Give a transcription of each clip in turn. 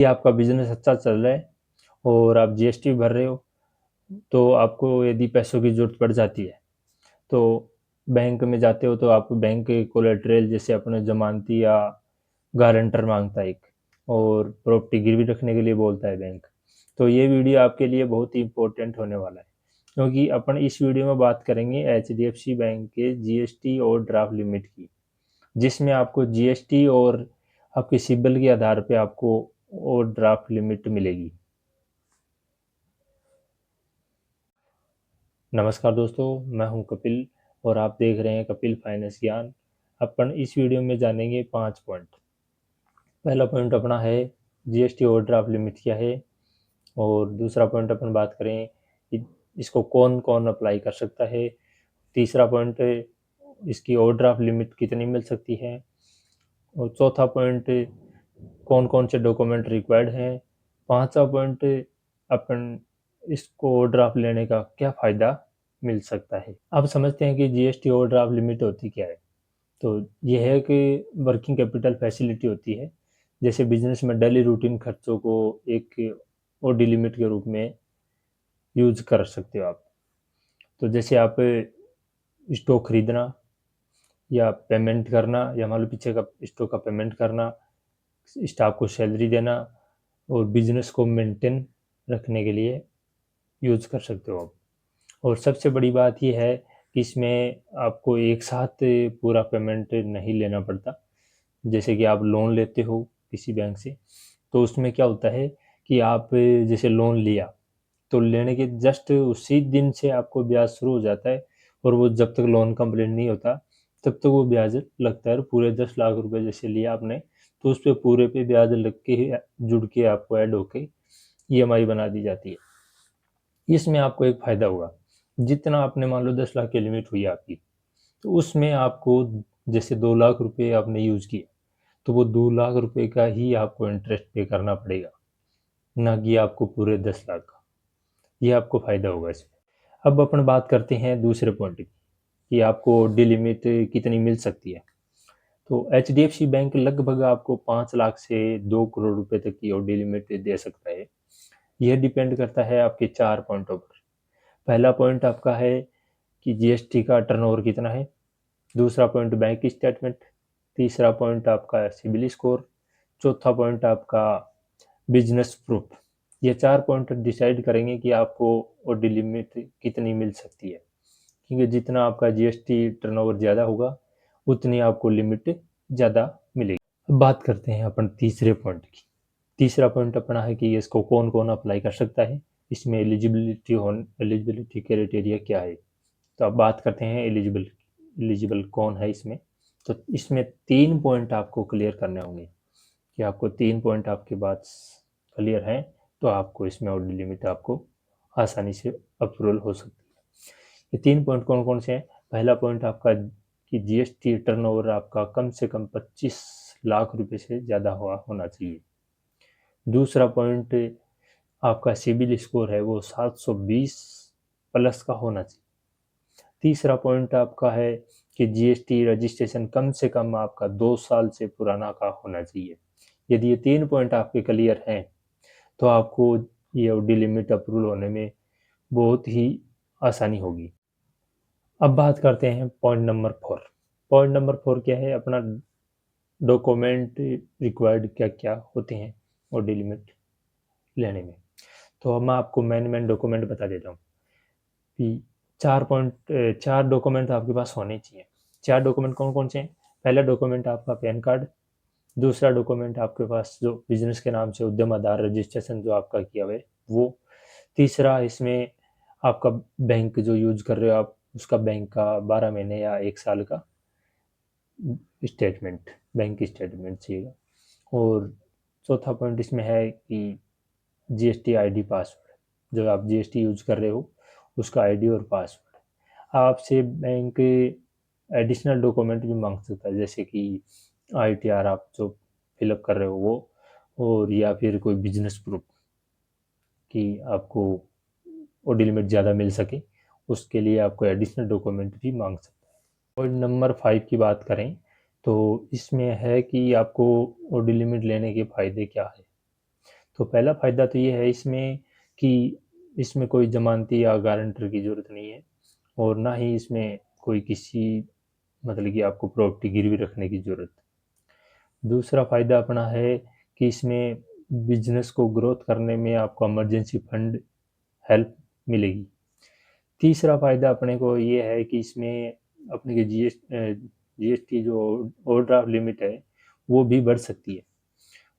कि आपका बिजनेस अच्छा चल रहा है और आप जीएसटी भर रहे हो, तो आपको यदि पैसों की ज़रूरत पड़ जाती है, तो बैंक में जाते हो तो आपको बैंक कोलेटरल जैसे अपने ज़मानती या गारंटर माँगता है एक, और प्रॉपर्टी गिरवी रखने के लिए बोलता है बैंक। तो ये वीडियो आपके लिए बहुत ही इम्पोर्टेंट होने वाला है, क्योंकि अपन इस वीडियो में बात करेंगे एचडीएफसी बैंक के जीएसटी और ड्राफ्ट लिमिट की, जिसमें आपको जीएसटी और आपके सिबिल के आधार पे आपको और ड्राफ्ट लिमिट मिलेगी। नमस्कार दोस्तों, मैं हूं कपिल और आप देख रहे हैं कपिल फाइनेंस ज्ञान। अपन इस वीडियो में जानेंगे 5 पॉइंट। पहला पॉइंट अपना है जीएसटी ओवरड्राफ्ट लिमिट क्या है, और दूसरा पॉइंट अपन बात करें कि इसको कौन कौन अप्लाई कर सकता है। तीसरा पॉइंट इसकी ओवरड्राफ्ट लिमिट कितनी मिल सकती है, और चौथा पॉइंट कौन कौन से डॉक्यूमेंट रिक्वायर्ड हैं। पांचवा पॉइंट अपन इसको ओवरड्राफ्ट लेने का क्या फ़ायदा मिल सकता है। अब समझते हैं कि जीएसटी ओवरड्राफ्ट लिमिट होती क्या है। तो ये है कि वर्किंग कैपिटल फैसिलिटी होती है, जैसे बिजनेस में डेली रूटीन खर्चों को एक ओडी लिमिट के रूप में यूज कर सकते हो आप। तो जैसे आप स्टॉक खरीदना या पेमेंट करना, या मान लो पीछे का स्टॉक का पेमेंट करना, स्टाफ को सैलरी देना, और बिजनेस को मेंटेन रखने के लिए यूज कर सकते हो आप। और सबसे बड़ी बात ये है कि इसमें आपको एक साथ पूरा पेमेंट नहीं लेना पड़ता। जैसे कि आप लोन लेते हो किसी बैंक से, तो उसमें क्या होता है कि आप जैसे लोन लिया, तो लेने के जस्ट उसी दिन से आपको ब्याज शुरू हो जाता है, और वो जब तक लोन कंप्लीट नहीं होता तब तक वो ब्याज लगता है। और पूरे 10 लाख रुपए जैसे लिया आपने, तो उस पे पूरे पे ब्याज लग के जुड़ के आपको ऐड होके ईएमआई बना दी जाती है। इसमें आपको एक फ़ायदा होगा, जितना आपने मान लो 10 लाख की लिमिट हुई आपकी, तो उसमें आपको जैसे 2 लाख रुपए आपने यूज़ किए, तो वो 2 लाख रुपए का ही आपको इंटरेस्ट पे करना पड़ेगा, ना कि आपको पूरे 10 लाख का। ये आपको फ़ायदा होगा इसमें। अब अपन बात करते हैं दूसरे पॉइंट की, कि आपको डी लिमिट कितनी मिल सकती है। तो H D F C bank लगभग आपको 5 लाख से 2 करोड़ रुपए तक की डी लिमिट दे सकता है। यह डिपेंड करता है आपके 4 पॉइंटों पर। पहला पॉइंट आपका है कि जीएसटी का टर्नओवर कितना है। दूसरा पॉइंट बैंक स्टेटमेंट। तीसरा पॉइंट आपका सिबिल स्कोर। चौथा पॉइंट आपका बिजनेस प्रूफ। ये 4 पॉइंट डिसाइड करेंगे कि आपको ओडी लिमिट कितनी मिल सकती है, क्योंकि जितना आपका जीएसटी टर्नओवर ज़्यादा होगा उतनी आपको लिमिट ज़्यादा मिलेगी। अब बात करते हैं अपन तीसरे पॉइंट की। तीसरा पॉइंट अपना है कि इसको कौन कौन अप्लाई कर सकता है, इसमें एलिजिबिलिटी क्राइटेरिया क्या है। तो अब बात करते हैं एलिजिबल कौन है इसमें। तो इसमें 3 पॉइंट आपको क्लियर करने होंगे, कि आपको 3 पॉइंट आपके पास क्लियर हैं, तो आपको इसमें ऑर्डर लिमिट आपको आसानी से अप्रूवल हो सकती है। ये 3 पॉइंट कौन कौन से हैं। पहला पॉइंट आपका कि जीएसटी टर्नओवर आपका कम से कम 25 लाख रुपए से ज़्यादा हुआ होना चाहिए। दूसरा पॉइंट आपका सिबिल स्कोर है वो 720 प्लस का होना चाहिए। तीसरा पॉइंट आपका है कि जीएसटी रजिस्ट्रेशन कम से कम आपका 2 साल से पुराना का होना चाहिए। यदि ये 3 पॉइंट आपके क्लियर हैं, तो आपको ये ओडी लिमिट अप्रूवल होने में बहुत ही आसानी होगी। अब बात करते हैं पॉइंट नंबर 4। पॉइंट नंबर 4 क्या है अपना, डॉक्यूमेंट रिक्वायर्ड क्या क्या होते हैं ओडी लिमिट लेने में। तो अब मैं आपको मेन मेन डॉक्यूमेंट बता देता हूँ कि 4 डॉक्यूमेंट आपके पास होने चाहिए। 4 डॉक्यूमेंट कौन कौन से हैं। पहला डॉक्यूमेंट आपका पैन कार्ड। दूसरा डॉक्यूमेंट आपके पास जो बिजनेस के नाम से उद्यम आधार रजिस्ट्रेशन जो आपका किया हुआ है वो। तीसरा इसमें आपका बैंक जो यूज कर रहे हो आप, उसका बैंक का 12 महीने या 1 साल का स्टेटमेंट, बैंक स्टेटमेंट चाहिए। और चौथा पॉइंट इसमें है कि जीएसटी आईडी पासवर्ड, जो आप जीएसटी यूज कर रहे हो उसका आईडी और पासवर्ड। आपसे बैंक एडिशनल डॉक्यूमेंट भी मांग सकता है, जैसे कि आईटीआर आप जो फिलअप कर रहे हो वो, और या फिर कोई बिजनेस प्रूफ कि आपको ओडी लिमिट ज़्यादा मिल सके, उसके लिए आपको एडिशनल डॉक्यूमेंट भी मांग सकता है। पॉइंट नंबर 5 की बात करें, तो इसमें है कि आपको ओडी लिमिट लेने के फ़ायदे क्या है। तो पहला फ़ायदा तो ये है इसमें कि इसमें कोई ज़मानती या गारंटर की ज़रूरत नहीं है और ना ही इसमें कोई किसी मतलब कि आपको प्रॉपर्टी गिरवी रखने की ज़रूरत। दूसरा फ़ायदा अपना है कि इसमें बिज़नेस को ग्रोथ करने में आपको इमरजेंसी फंड हेल्प मिलेगी। तीसरा फ़ायदा अपने को ये है कि इसमें अपने के जीएसटी जो ओवरड्राफ्ट लिमिट है वो भी बढ़ सकती है।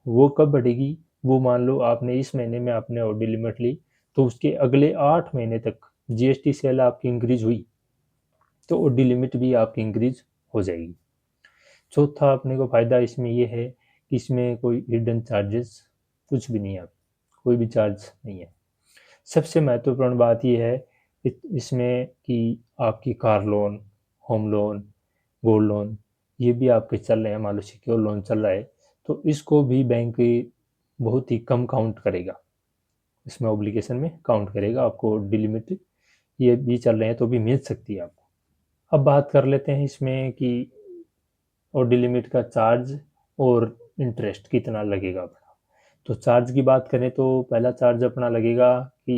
वो कब बढ़ेगी? वो मान लो आपने इस महीने में आपने ओडी लिमिट ली तो उसके अगले 8 महीने तक जीएसटी सेल आपकी इंक्रीज हुई तो ओडी लिमिट भी आपकी इंक्रीज हो जाएगी। चौथा अपने को फ़ायदा इसमें ये है कि इसमें कोई हिडन चार्जेस कुछ भी नहीं है, कोई भी चार्ज नहीं है। सबसे महत्वपूर्ण बात ये है इसमें कि आपकी car loan, home loan, gold loan ये भी आपके चल रहे हैं, मान लो सिक्योर लोन चल रहा है तो इसको भी बैंक बहुत ही कम काउंट करेगा, इसमें ऑब्लिगेशन में काउंट करेगा। आपको डिलिमिट ये भी चल रहे हैं तो भी मिल सकती है आपको। अब बात कर लेते हैं इसमें कि ओडी लिमिट का चार्ज और इंटरेस्ट कितना लगेगा अपना। तो चार्ज की बात करें तो पहला चार्ज अपना लगेगा कि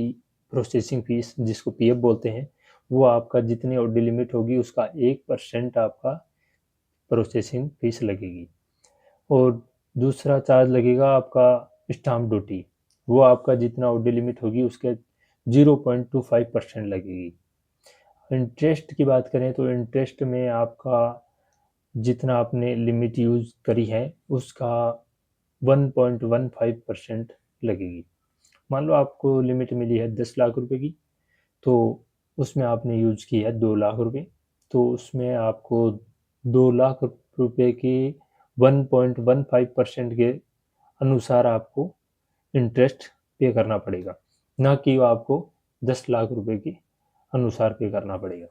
प्रोसेसिंग फीस जिसको पीएफ बोलते हैं, वो आपका जितनी ओडी लिमिट होगी उसका 1% आपका प्रोसेसिंग फीस लगेगी। और दूसरा चार्ज लगेगा आपका स्टाम्प ड्यूटी, वो आपका जितना ओडी लिमिट होगी उसके 0.25% लगेगी। इंटरेस्ट की बात करें तो इंटरेस्ट में आपका जितना आपने लिमिट यूज़ करी है उसका 1.15% लगेगी। मान लो आपको लिमिट मिली है 10 लाख रुपए की तो उसमें आपने यूज़ की है 2 लाख रुपए, तो उसमें आपको 2 लाख रुपए के 1.15% के अनुसार आपको इंटरेस्ट पे करना पड़ेगा, ना कि आपको 10 लाख रुपए के अनुसार पे करना पड़ेगा।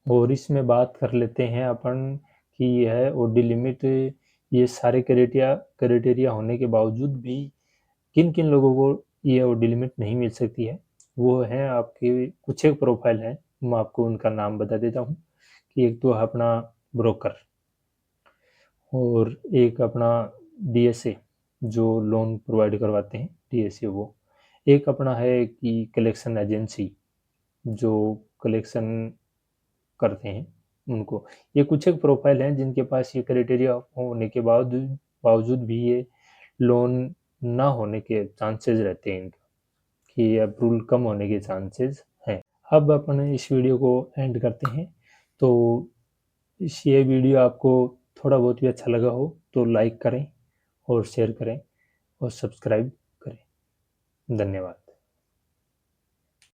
और इसमें बात कर लेते हैं अपन कि यह ओडी लिमिट ये सारे क्राइटेरिया होने के बावजूद भी किन किन लोगों को ये ओडी लिमिट नहीं मिल सकती है। वो है आपके कुछ एक प्रोफाइल है, मैं आपको उनका नाम बता देता हूँ कि एक तो है अपना ब्रोकर और एक अपना डीएसए जो लोन प्रोवाइड करवाते हैं डीएसए, वो एक अपना है कि कलेक्शन एजेंसी जो कलेक्शन करते हैं उनको। ये कुछ एक प्रोफाइल हैं जिनके पास ये क्राइटेरिया होने के बावजूद भी ये लोन ना होने के चांसेस रहते हैं इनके, कि अप्रूवल कम होने के चांसेस हैं। अब अपन इस वीडियो को एंड करते हैं। तो इस ये वीडियो आपको थोड़ा बहुत भी अच्छा लगा हो तो लाइक करें और शेयर करें और सब्सक्राइब करें। धन्यवाद।